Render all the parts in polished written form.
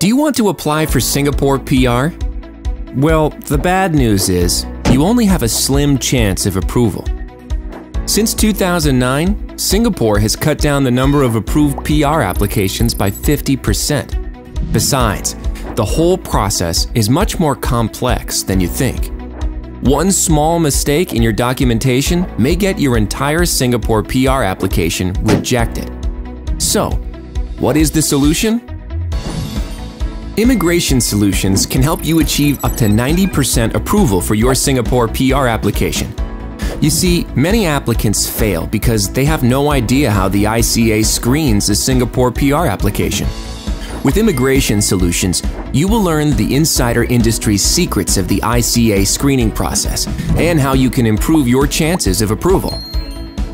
Do you want to apply for Singapore PR? Well, the bad news is you only have a slim chance of approval. Since 2009, Singapore has cut down the number of approved PR applications by 50%. Besides, the whole process is much more complex than you think. One small mistake in your documentation may get your entire Singapore PR application rejected. So, what is the solution? Immigration Solutions can help you achieve up to 90% approval for your Singapore PR application. You see, many applicants fail because they have no idea how the ICA screens a Singapore PR application. With Immigration Solutions, you will learn the insider industry secrets of the ICA screening process and how you can improve your chances of approval.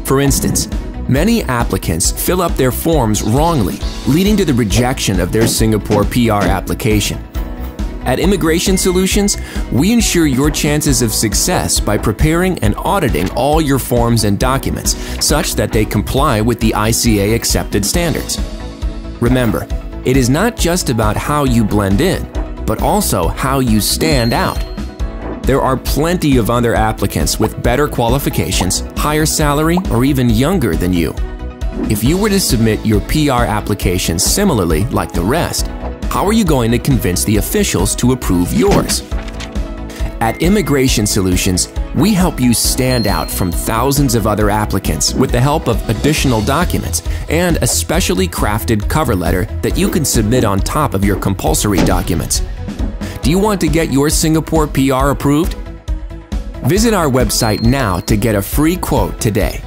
For instance, many applicants fill up their forms wrongly, leading to the rejection of their Singapore PR application. At Immigration Solutions, we ensure your chances of success by preparing and auditing all your forms and documents such that they comply with the ICA accepted standards. Remember, it is not just about how you blend in, but also how you stand out. There are plenty of other applicants with better qualifications, higher salary, or even younger than you. If you were to submit your PR application similarly like the rest, how are you going to convince the officials to approve yours? At Immigration Solutions, we help you stand out from thousands of other applicants with the help of additional documents and a specially crafted cover letter that you can submit on top of your compulsory documents. Do you want to get your Singapore PR approved? Visit our website now to get a free quote today.